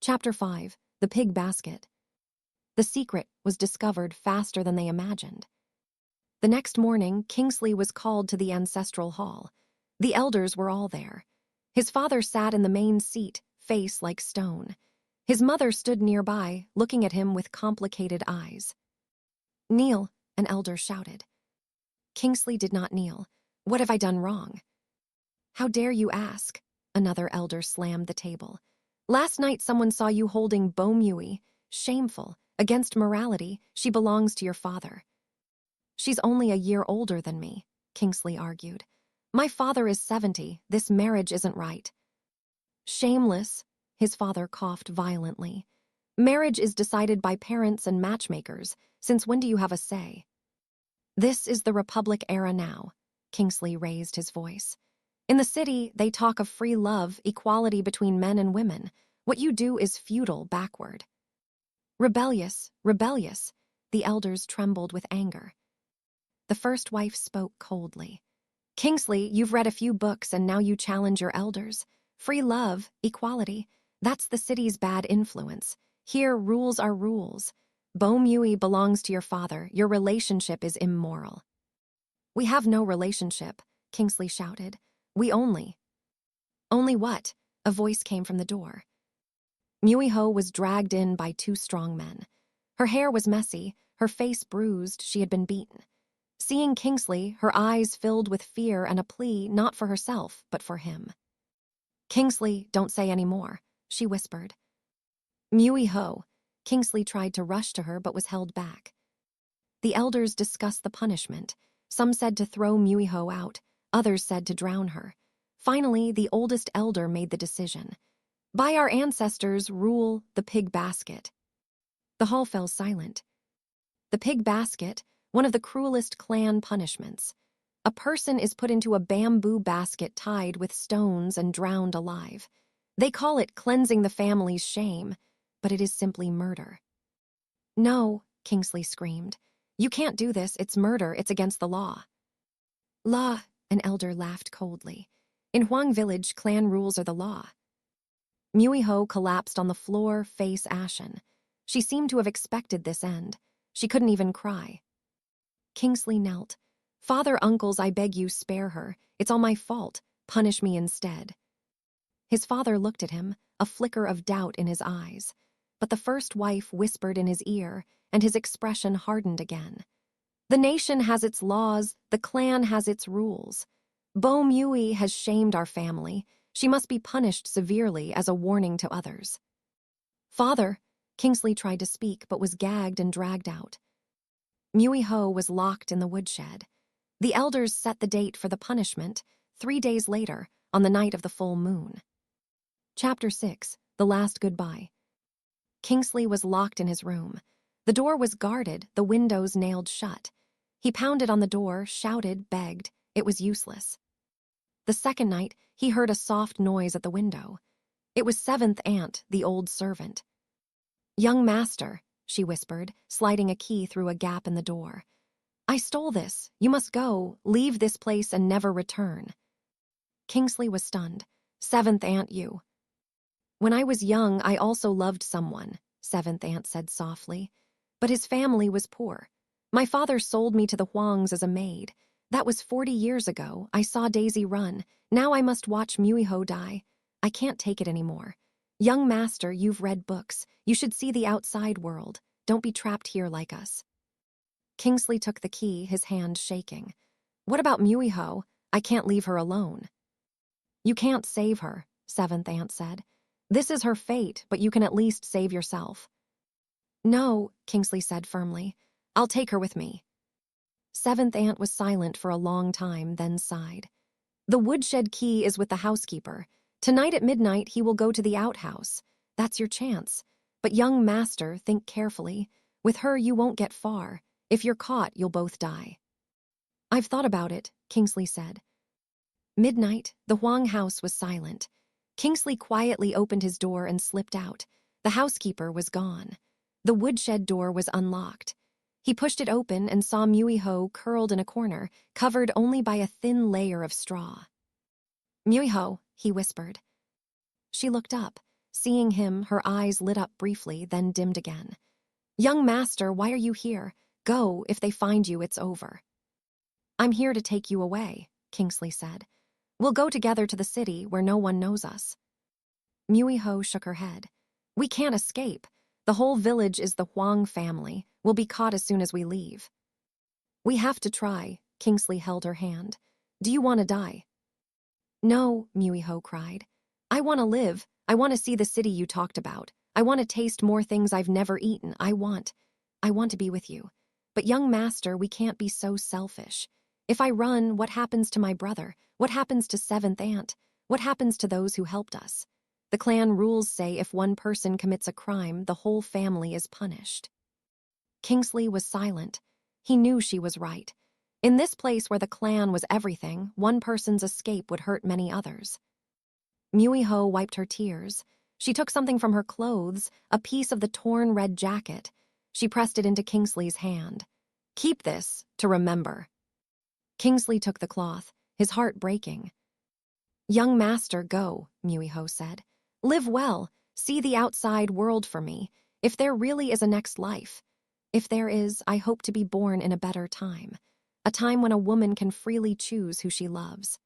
Chapter 5. The Pig Basket. The secret was discovered faster than they imagined. The next morning, Kingsley was called to the ancestral hall. The elders were all there. His father sat in the main seat, face like stone. His mother stood nearby, looking at him with complicated eyes. "Kneel," an elder shouted. Kingsley did not kneel. "What have I done wrong?" "How dare you ask?" Another elder slammed the table. "Last night someone saw you holding Boumui. Shameful. Against morality, she belongs to your father." "She's only a year older than me," Kingsley argued. "My father is 70. This marriage isn't right." "Shameless," his father coughed violently. "Marriage is decided by parents and matchmakers. Since when do you have a say?" "This is the Republic era now," Kingsley raised his voice. "In the city, they talk of free love, equality between men and women. What you do is feudal, backward." "Rebellious, rebellious," the elders trembled with anger. The first wife spoke coldly. "Kingsley, you've read a few books and now you challenge your elders. Free love, equality, that's the city's bad influence. Here, rules are rules. Boumui belongs to your father. Your relationship is immoral." "We have no relationship," Kingsley shouted. "We only." "Only what?" A voice came from the door. Muiho was dragged in by two strong men. Her hair was messy, her face bruised, she had been beaten. Seeing Kingsley, her eyes filled with fear and a plea not for herself, but for him. "Kingsley, don't say any more," she whispered. "Muiho." Kingsley tried to rush to her but was held back. The elders discussed the punishment. Some said to throw Muiho out, others said to drown her. Finally, the oldest elder made the decision. "By our ancestors, rule the pig basket." The hall fell silent. The pig basket, one of the cruelest clan punishments. A person is put into a bamboo basket tied with stones and drowned alive. They call it cleansing the family's shame, but it is simply murder. "No," Kingsley screamed. "You can't do this. It's murder. It's against the law." "Law," an elder laughed coldly. "In Huang Village, clan rules are the law." Muiho collapsed on the floor, face ashen. She seemed to have expected this end. She couldn't even cry. Kingsley knelt. "Father, uncles, I beg you, spare her. It's all my fault. Punish me instead." His father looked at him, a flicker of doubt in his eyes. But the first wife whispered in his ear, and his expression hardened again. "The nation has its laws, the clan has its rules. Boumui has shamed our family. She must be punished severely as a warning to others." "Father," Kingsley tried to speak but was gagged and dragged out. Muiho was locked in the woodshed. The elders set the date for the punishment, 3 days later, on the night of the full moon. Chapter 6. The Last Goodbye. Kingsley was locked in his room. The door was guarded, the windows nailed shut. He pounded on the door, shouted, begged. It was useless. The second night, he heard a soft noise at the window. It was Seventh Aunt, the old servant. "Young master," she whispered, sliding a key through a gap in the door. "I stole this. You must go, leave this place and never return." Kingsley was stunned. "Seventh Aunt, you." "When I was young, I also loved someone," Seventh Aunt said softly. "But his family was poor. My father sold me to the Huangs as a maid. That was 40 years ago. I saw Daisy run. Now I must watch Muiho die. I can't take it anymore. Young master, you've read books. You should see the outside world. Don't be trapped here like us." Kingsley took the key, his hand shaking. "What about Muiho? I can't leave her alone." "You can't save her," Seventh Aunt said. "This is her fate, but you can at least save yourself." "No," Kingsley said firmly. "I'll take her with me." Seventh Aunt was silent for a long time, then sighed. "The woodshed key is with the housekeeper. Tonight at midnight he will go to the outhouse. That's your chance. But young master, think carefully. With her you won't get far. If you're caught, you'll both die." "I've thought about it," Kingsley said. Midnight, the Huang house was silent. Kingsley quietly opened his door and slipped out. The housekeeper was gone. The woodshed door was unlocked. He pushed it open and saw Muiho curled in a corner, covered only by a thin layer of straw. "Muiho," he whispered. She looked up. Seeing him, her eyes lit up briefly, then dimmed again. "Young master, why are you here? Go, if they find you, it's over." "I'm here to take you away," Kingsley said. "We'll go together to the city where no one knows us." Muiho shook her head. "We can't escape. The whole village is the Huang family. We'll be caught as soon as we leave." "We have to try." Kingsley held her hand. "Do you want to die?" "No," Muiho cried. "I want to live. I want to see the city you talked about. I want to taste more things I've never eaten. I want to be with you. But young master, we can't be so selfish. If I run, what happens to my brother? What happens to Seventh Aunt? What happens to those who helped us? The clan rules say if one person commits a crime, the whole family is punished." Kingsley was silent. He knew she was right. In this place where the clan was everything, one person's escape would hurt many others. Muiho wiped her tears. She took something from her clothes, a piece of the torn red jacket. She pressed it into Kingsley's hand. "Keep this, to remember." Kingsley took the cloth, his heart breaking. "Young master, go," Muiho said. "Live well. See the outside world for me. If there really is a next life. If there is, I hope to be born in a better time. A time when a woman can freely choose who she loves."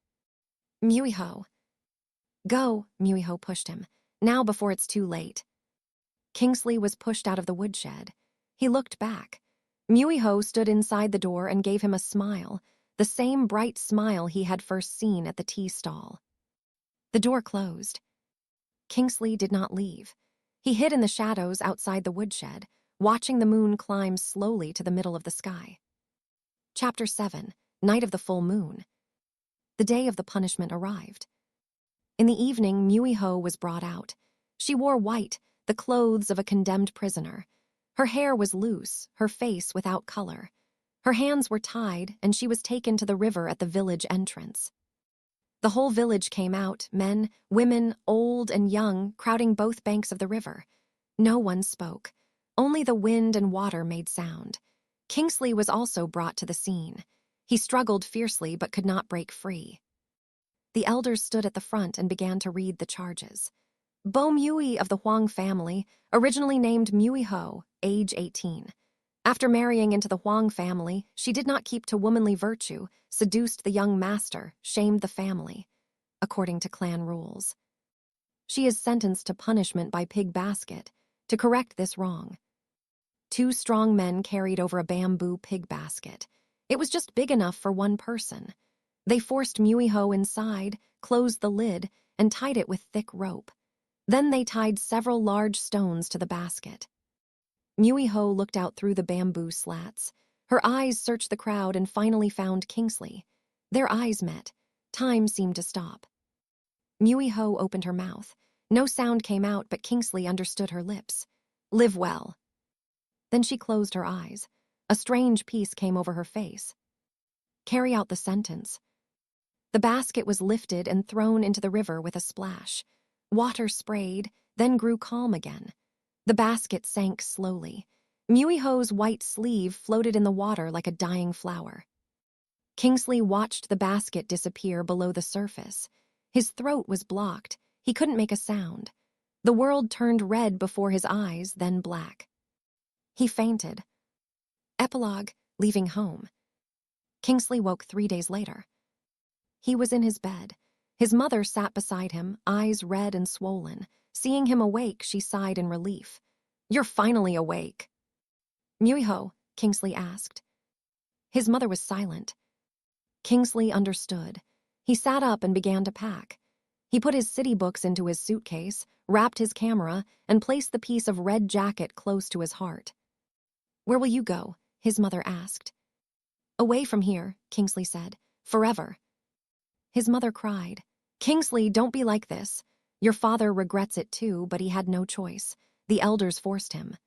"Muiho." "Go," Muiho pushed him. "Now before it's too late." Kingsley was pushed out of the woodshed. He looked back. Muiho stood inside the door and gave him a smile, the same bright smile he had first seen at the tea stall. The door closed. Kingsley did not leave. He hid in the shadows outside the woodshed, watching the moon climb slowly to the middle of the sky. Chapter 7, Night of the Full Moon. The day of the punishment arrived. In the evening, Muiho was brought out. She wore white, the clothes of a condemned prisoner. Her hair was loose, her face without color. Her hands were tied, and she was taken to the river at the village entrance. The whole village came out, men, women, old and young, crowding both banks of the river. No one spoke. Only the wind and water made sound. Kingsley was also brought to the scene. He struggled fiercely but could not break free. The elders stood at the front and began to read the charges. Bo Mui of the Huang family, originally named Muiho, age 18. After marrying into the Huang family, she did not keep to womanly virtue, seduced the young master, shamed the family, according to clan rules. She is sentenced to punishment by pig basket to correct this wrong. 2 strong men carried over a bamboo pig basket. It was just big enough for one person. They forced Muiho inside, closed the lid, and tied it with thick rope. Then they tied several large stones to the basket. Muiho looked out through the bamboo slats. Her eyes searched the crowd and finally found Kingsley. Their eyes met. Time seemed to stop. Muiho opened her mouth. No sound came out, but Kingsley understood her lips. "Live well." Then she closed her eyes. A strange peace came over her face. "Carry out the sentence." The basket was lifted and thrown into the river with a splash. Water sprayed, then grew calm again. The basket sank slowly. Muiho's white sleeve floated in the water like a dying flower. Kingsley watched the basket disappear below the surface. His throat was blocked. He couldn't make a sound. The world turned red before his eyes, then black. He fainted. Epilogue, leaving home. Kingsley woke 3 days later. He was in his bed. His mother sat beside him, eyes red and swollen. Seeing him awake, she sighed in relief. "You're finally awake." "Muiho?" Kingsley asked. His mother was silent. Kingsley understood. He sat up and began to pack. He put his city books into his suitcase, wrapped his camera, and placed the piece of red jacket close to his heart. "Where will you go?" his mother asked. "Away from here," Kingsley said. "Forever." His mother cried. "Kingsley, don't be like this. Your father regrets it too, but he had no choice. The elders forced him."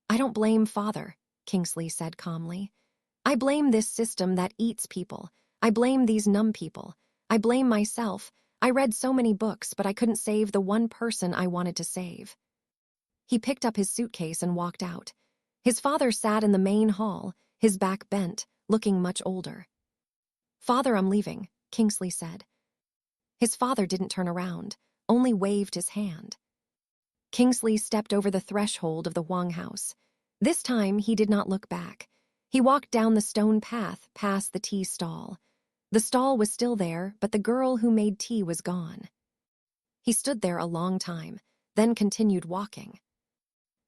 "I don't blame father," Kingsley said calmly. "I blame this system that eats people. I blame these numb people. I blame myself. I read so many books, but I couldn't save the one person I wanted to save." He picked up his suitcase and walked out. His father sat in the main hall, his back bent, looking much older. "Father, I'm leaving," Kingsley said. His father didn't turn around, only waved his hand. Kingsley stepped over the threshold of the Huang house. This time, he did not look back. He walked down the stone path past the tea stall. The stall was still there, but the girl who made tea was gone. He stood there a long time, then continued walking.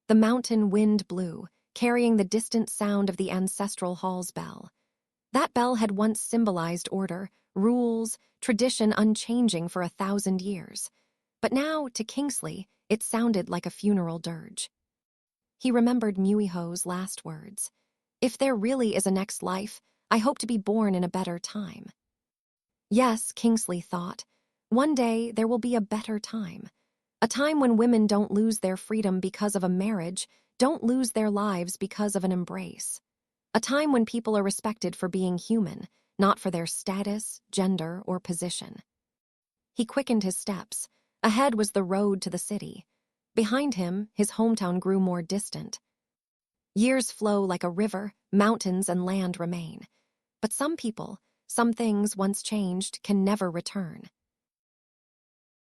The mountain wind blew, carrying the distant sound of the ancestral hall's bell. That bell had once symbolized order, rules, tradition unchanging for 1,000 years. But now, to Kingsley, it sounded like a funeral dirge. He remembered Muiho's last words. If there really is a next life, I hope to be born in a better time. Yes, Kingsley thought, one day there will be a better time. A time when women don't lose their freedom because of a marriage, don't lose their lives because of an embrace. A time when people are respected for being human, not for their status, gender, or position. He quickened his steps. Ahead was the road to the city. Behind him, his hometown grew more distant. Years flow like a river, mountains and land remain. But some people, some things once changed, can never return.